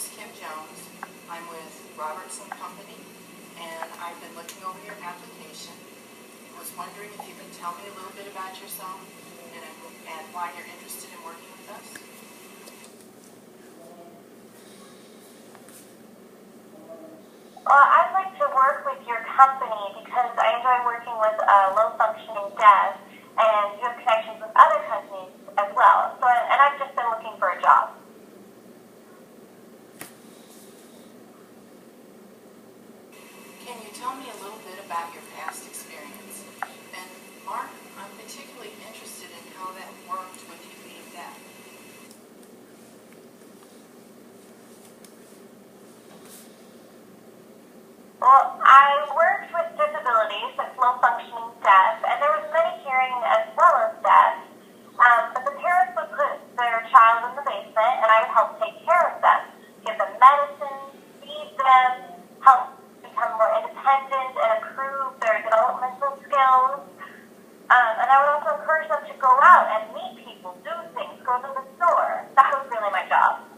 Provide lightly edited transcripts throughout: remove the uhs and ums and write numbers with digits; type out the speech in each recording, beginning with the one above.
is Kim Jones. I'm with Robertson Company, and I've been looking over your application. I was wondering if you could tell me a little bit about yourself and why you're interested in working with us. Well, I'd like to work with your company because I enjoy working with low-functioning deaf, and you have connections with other companies as well. And I've just been looking for a job. Can you tell me a little bit about your past experience? And Mark, I'm particularly interested in how that worked with you being deaf. Well, I worked with disabilities, that's low-functioning deaf, and there was many hearing as well as deaf. But the parents would put their child in the basement, and I would help take care of them, give them medicine, feed them, help become more independent and improve their developmental skills. And I would also encourage them to go out and meet people, do things, go to the store. That was really my job.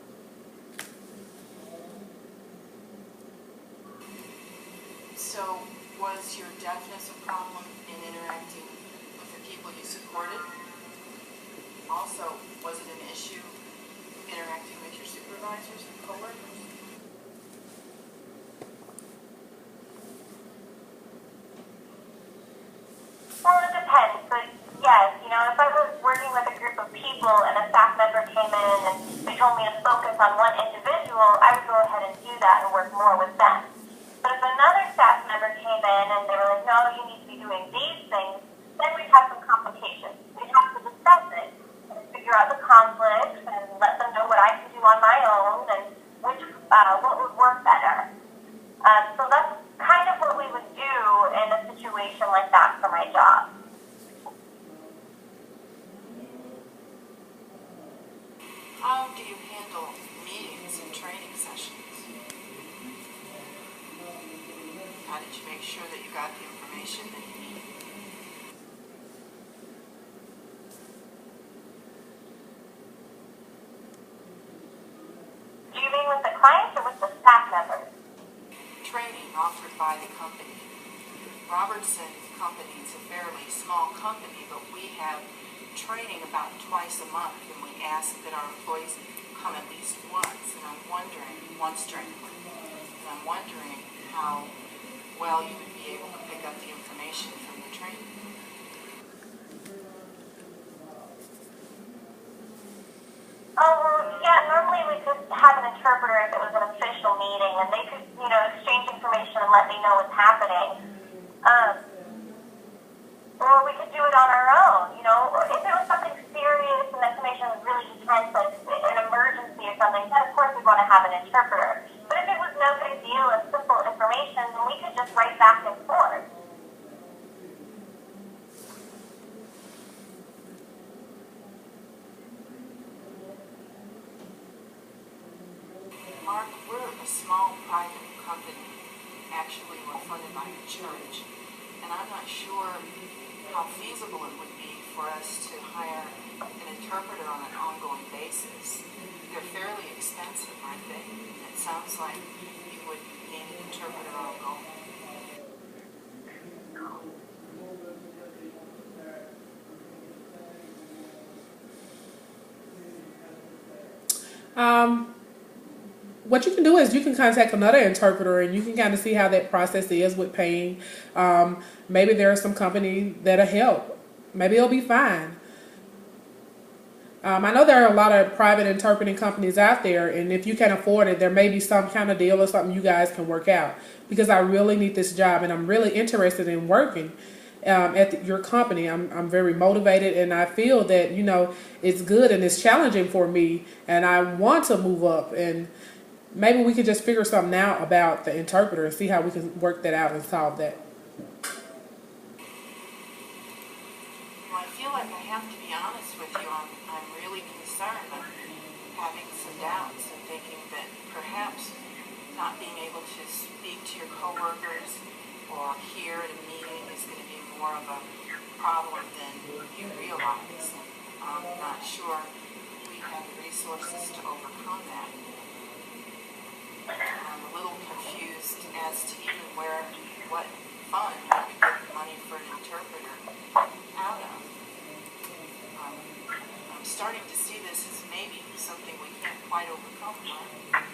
So, was your deafness a problem in interacting with the people you supported? Also, was it an issue interacting with your supervisors and coworkers? Well, it depends, but yes, if I was working with a group of people and a staff member came in and they told me to focus on one individual, I would go ahead and do that and work more with them. But if another staff member came in and they were like, no, you need to be doing these things, then we'd have some complications. We'd have to discuss it and figure out the conflicts and let them know what I can do on my own and what would work better. So that's kind of what we would do in a situation like that for my job. How do you handle meetings and training sessions? How did you make sure that you got the information that you needed? Do you mean with the clients or with the staff members? Training offered by the company. Robertson Company is a fairly small company, but we have training about twice a month, and we ask that our employees come at least once. And once during the week. And I'm wondering how well you would be able to pick up the information from the training. Oh, well, yeah, normally we could have an interpreter if it was an official meeting, and they could, exchange information and let me know what's happening. Or we could do it on our own, if it was something serious and the information was really intense, like an emergency or something, then of course we'd want to have an interpreter. But if it was no big deal and simple information, then we could just write back and forth. Mark, we're a small private company. Actually, we're funded by a church. And I'm not sure how feasible it would be for us to hire an interpreter on an ongoing basis. They're fairly expensive, aren't they? It sounds like you would need an interpreter ongoing. What you can do is you can contact another interpreter and you can kind of see how that process is with paying. Maybe there are some companies that'll help. Maybe it'll be fine. I know there are a lot of private interpreting companies out there, and if you can afford it, there may be some kind of deal or something you guys can work out, because I really need this job and I'm really interested in working at your company. I'm very motivated, and I feel that it's good and it's challenging for me, and I want to move up. And maybe we could just figure something out about the interpreter and see how we can work that out and solve that. Well, I feel like I have to be honest with you. I'm really concerned. I'm having some doubts and thinking that perhaps not being able to speak to your coworkers or hear at a meeting is going to be more of a problem than you realize. I'm not sure we have the resources to overcome that. I'm a little confused as to even what fund we could get money for an interpreter out of. Um, I'm starting to see this as maybe something we can't quite overcome, right?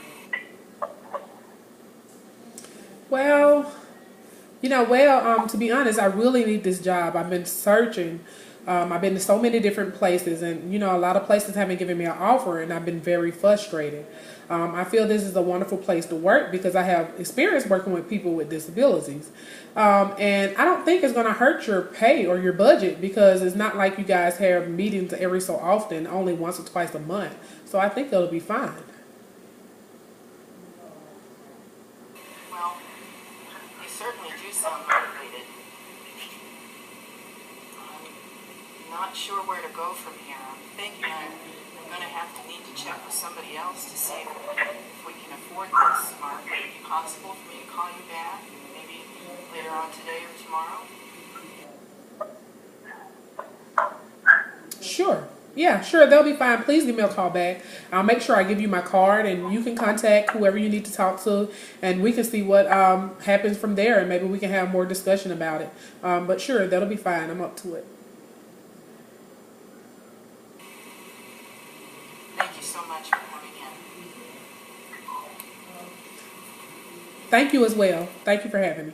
Well, to be honest, I really need this job. I've been searching. I've been to so many different places, and a lot of places haven't given me an offer, and I've been very frustrated. I feel this is a wonderful place to work because I have experience working with people with disabilities, and I don't think it's going to hurt your pay or your budget because it's not like you guys have meetings every so often, only once or twice a month. So I think it'll be fine. Well, you certainly do sound motivated. I'm not sure where to go from here. I'm thinking I'm going to need to check with somebody else to see if we can afford this. Mark, would it be possible for me to call you back, maybe later on today or tomorrow? Sure. Yeah, sure. They'll be fine. Please give me a call back. I'll make sure I give you my card, and you can contact whoever you need to talk to, and we can see what happens from there, and maybe we can have more discussion about it. But sure, that'll be fine. I'm up to it. Thank you so much for coming in. Thank you as well. Thank you for having me.